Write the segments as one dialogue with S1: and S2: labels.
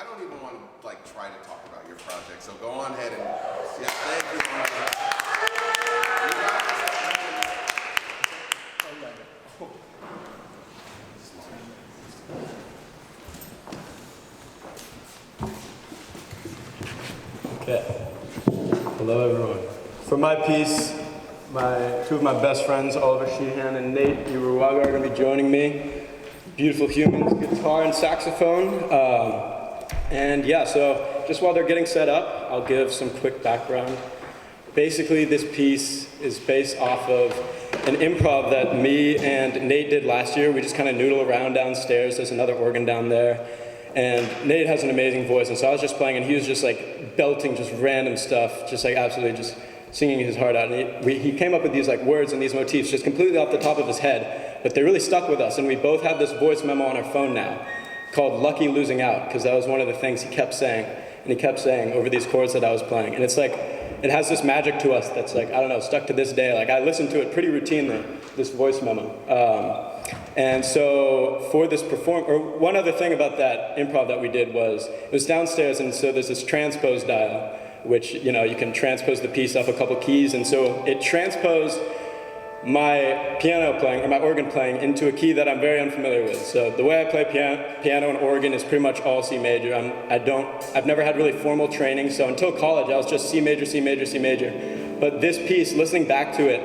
S1: I don't even want to like try to talk about your project. So go on ahead and yeah, thank you.
S2: Okay. Hello, everyone. For my piece, two of my best friends, Sheehan and Nate Uberuaga, are going to be joining me. Beautiful humans, guitar and saxophone. And yeah, so just while they're getting set up, I'll give some quick background. Basically, this piece is based off of an improv that me and Nate did last year. We just kind of noodle around downstairs. There's another organ down there. And Nate has an amazing voice, and so I was just playing, and he was just like belting just random stuff, just like absolutely just singing his heart out. And he came up with these like words and these motifs just completely off the top of his head, but they really stuck with us. And we both have this voice memo on our phone now called Lucky Losing Out, because that was one of the things he kept saying. And he kept saying over these chords that I was playing. And it's like, it has this magic to us that's like, I don't know, stuck to this day. Like I listen to it pretty routinely, this voice memo. And so for this one other thing about that improv that we did was, it was downstairs, and so there's this transpose dial, which, you know, you can transpose the piece off a couple keys, and so it transposed my piano playing, or my organ playing, into a key that I'm very unfamiliar with. So the way I play piano and organ is pretty much all C major. I've never had really formal training, so until college I was just C major, C major, C major. But this piece, listening back to it,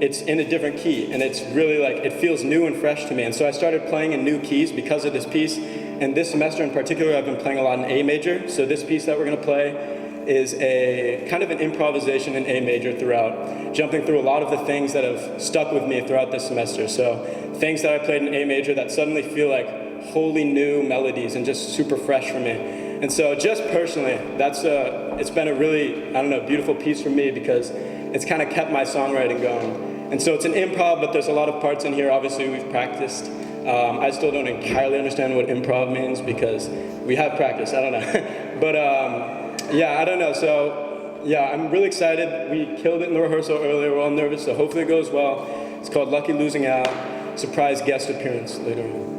S2: it's in a different key, and it's really like, it feels new and fresh to me. And so I started playing in new keys because of this piece. And this semester in particular, I've been playing a lot in A major. So this piece that we're gonna play is a kind of an improvisation in A major throughout, jumping through a lot of the things that have stuck with me throughout this semester. So things that I played in A major that suddenly feel like wholly new melodies and just super fresh for me. And so just personally, it's been a really, I don't know, beautiful piece for me because it's kind of kept my songwriting going. And so it's an improv, but there's a lot of parts in here. Obviously, we've practiced. I still don't entirely understand what improv means because we have practiced. I don't know. But yeah, I don't know. So yeah, I'm really excited. We killed it in the rehearsal earlier. We're all nervous, so hopefully it goes well. It's called Lucky Losing Out. Surprise guest appearance later on.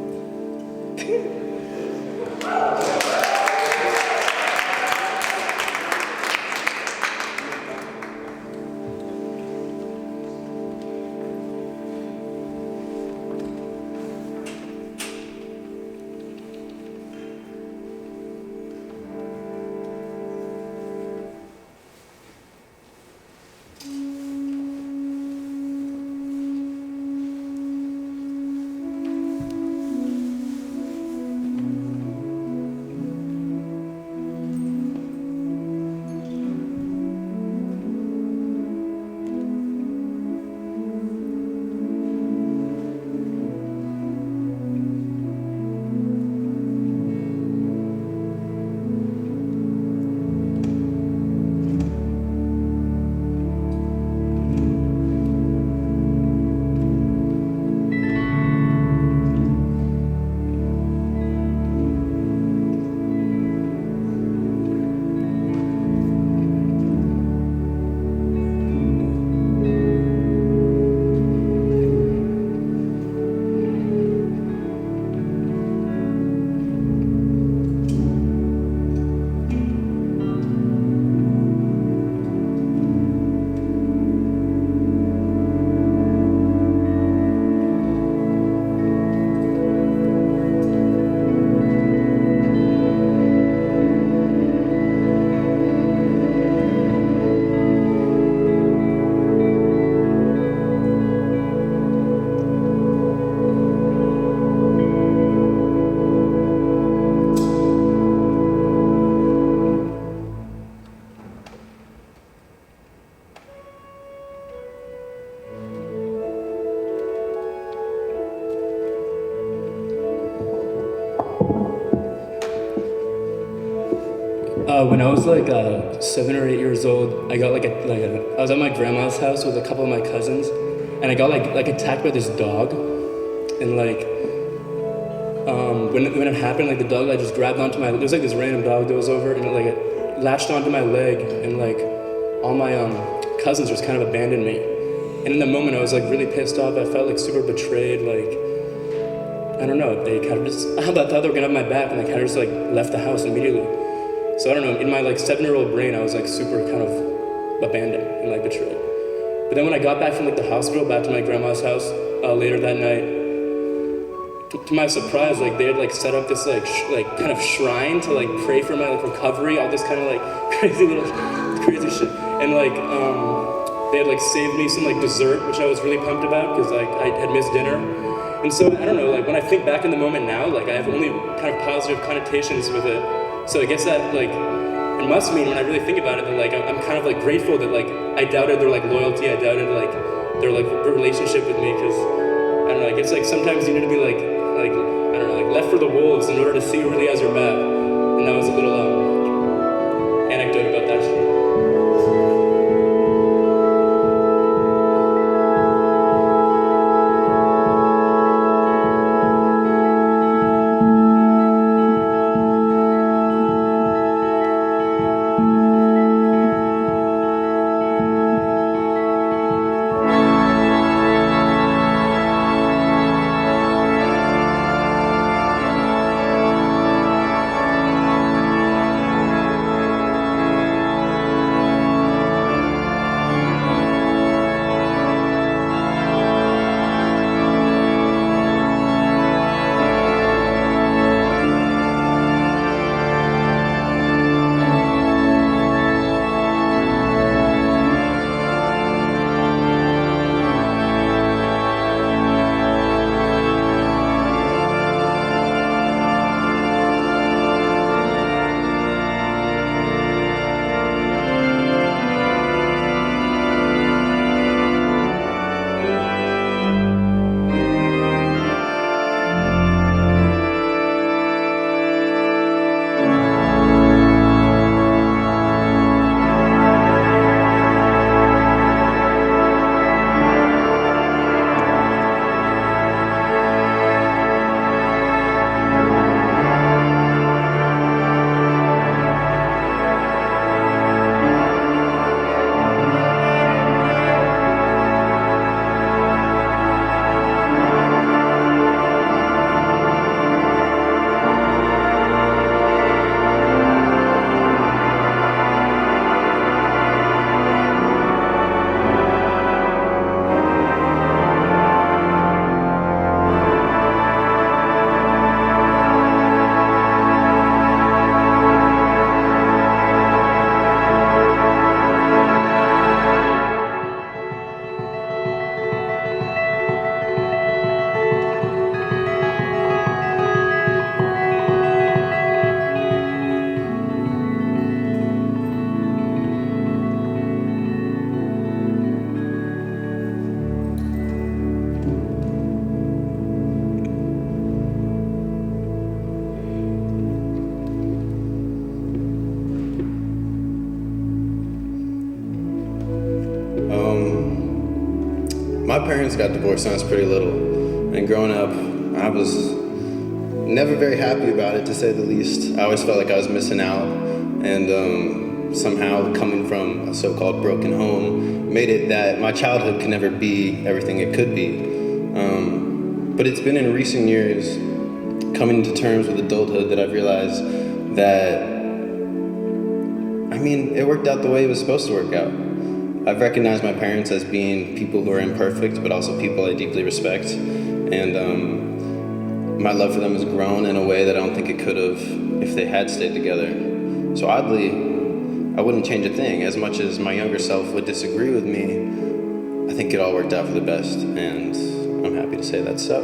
S2: When I was like 7 or 8 years old, I got I was at my grandma's house with a couple of my cousins, and I got like attacked by this dog, and when it happened, like the dog like just grabbed onto there was like this random dog that was over, and it latched onto my leg, and like all my cousins just kind of abandoned me. And in the moment, I was like really pissed off. I felt like super betrayed, like I don't know, they kind of just, I thought they were gonna have my back, and they kind of just like left the house immediately. So I don't know, in my like 7-year-old brain, I was like super kind of abandoned and like betrayed. But then when I got back from like the hospital, back to my grandma's house later that night, to my surprise, like they had like set up this like kind of shrine to like pray for my like recovery, all this kind of like crazy shit. And like they had like saved me some like dessert, which I was really pumped about because like I had missed dinner. And so I don't know, like when I think back in the moment now, like I have only kind of positive connotations with it. So I guess that like it must mean when I really think about it that like I'm kind of like grateful that like I doubted their like loyalty, I doubted like their like relationship with me, because I don't know, I guess like sometimes you need to be like I don't know, like left for the wolves in order to see who really has your back. And that was a little anecdote about that shit.
S3: My parents got divorced when I was pretty little, and growing up, I was never very happy about it, to say the least. I always felt like I was missing out, and somehow coming from a so-called broken home made it that my childhood could never be everything it could be. But it's been in recent years, coming to terms with adulthood, that I've realized that, I mean, it worked out the way it was supposed to work out. I've recognized my parents as being people who are imperfect, but also people I deeply respect. And my love for them has grown in a way that I don't think it could have if they had stayed together. So oddly, I wouldn't change a thing. As much as my younger self would disagree with me, I think it all worked out for the best, and I'm happy to say that's so.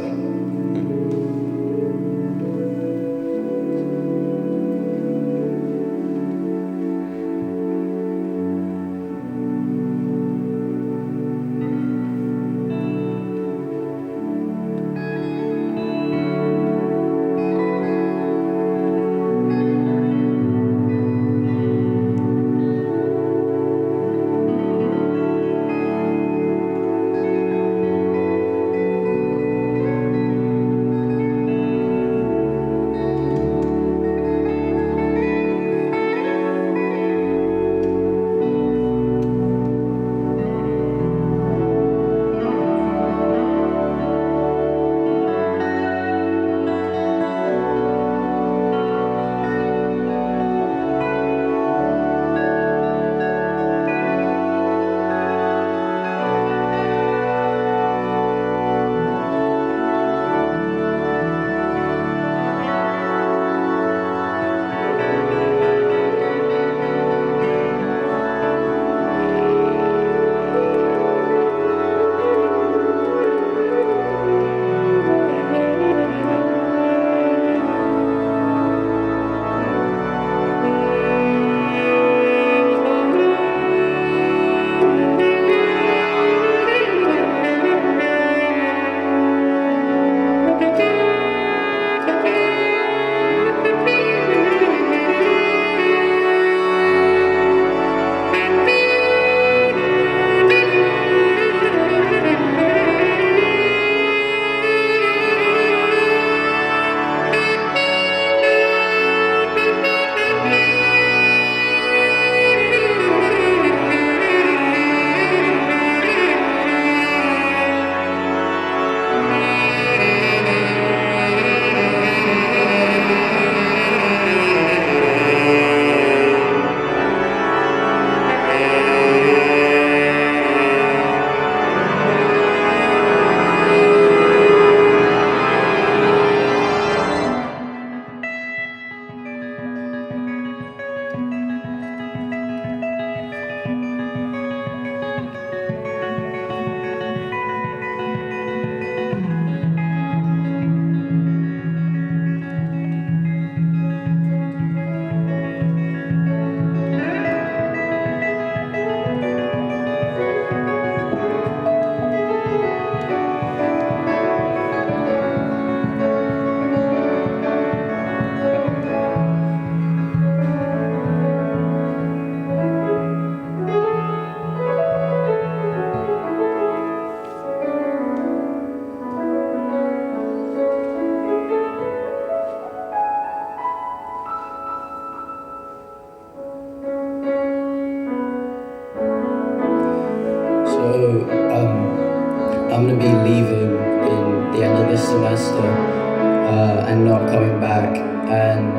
S4: going back, and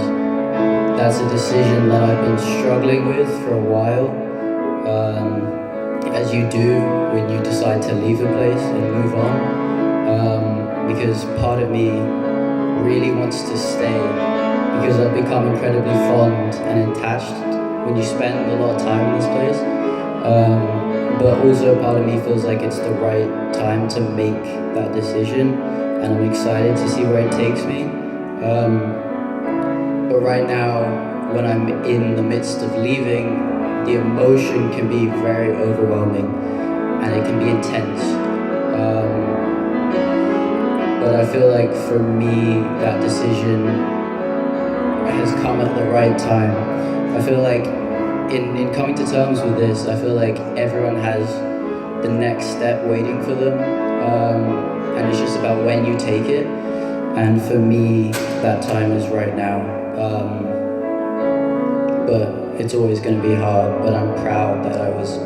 S4: that's a decision that I've been struggling with for a while, as you do when you decide to leave a place and move on, because part of me really wants to stay, because I've become incredibly fond and attached when you spend a lot of time in this place, but also part of me feels like it's the right time to make that decision, and I'm excited to see where it takes me. But right now, when I'm in the midst of leaving, the emotion can be very overwhelming and it can be intense. But I feel like for me, that decision has come at the right time. I feel like in coming to terms with this, I feel like everyone has the next step waiting for them, and it's just about when you take it. And for me, that time is right now. But it's always going to be hard, but I'm proud that I was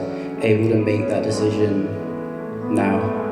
S4: able to make that decision now.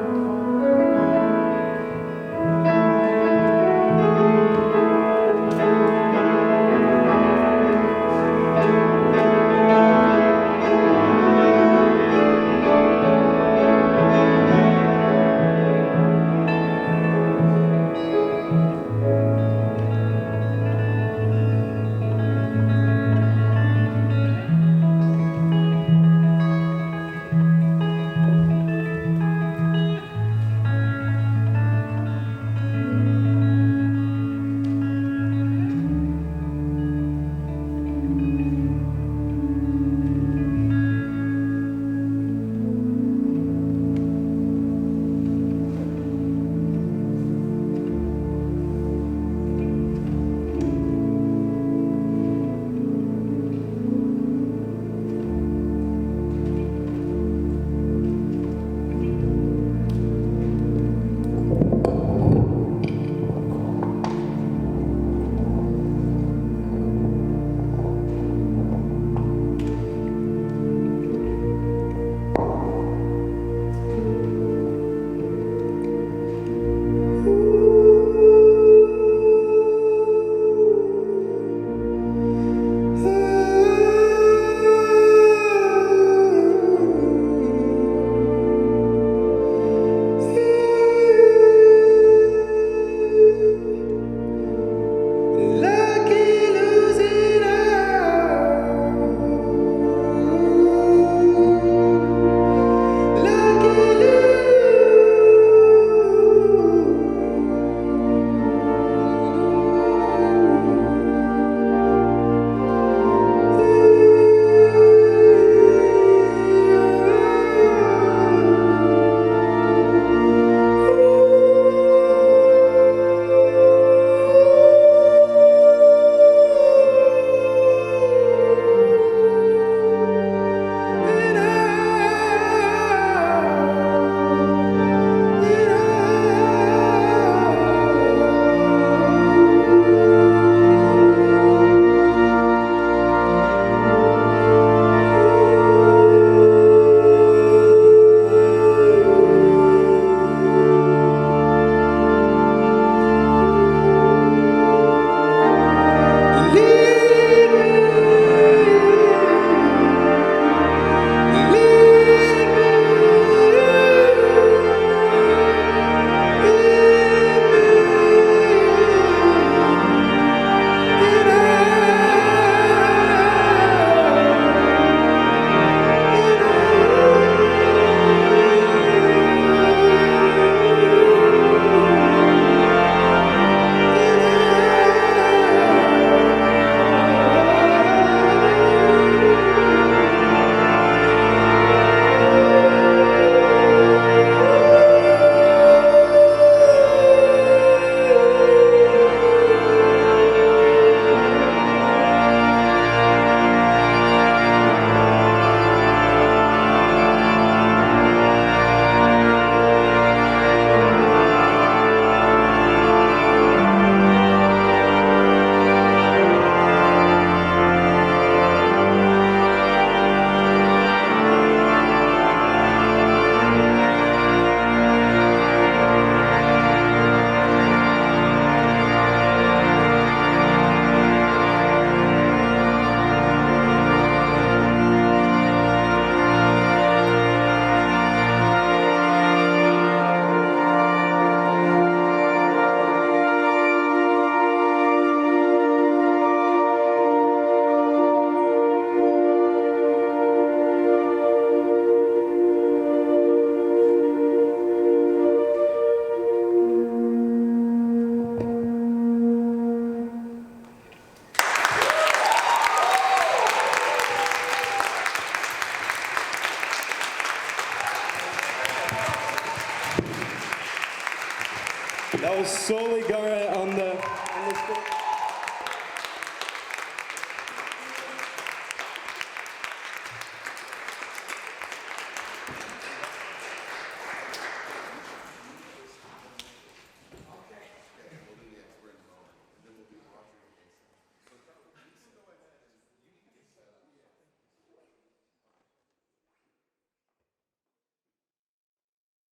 S2: That was Soli, Gareh on the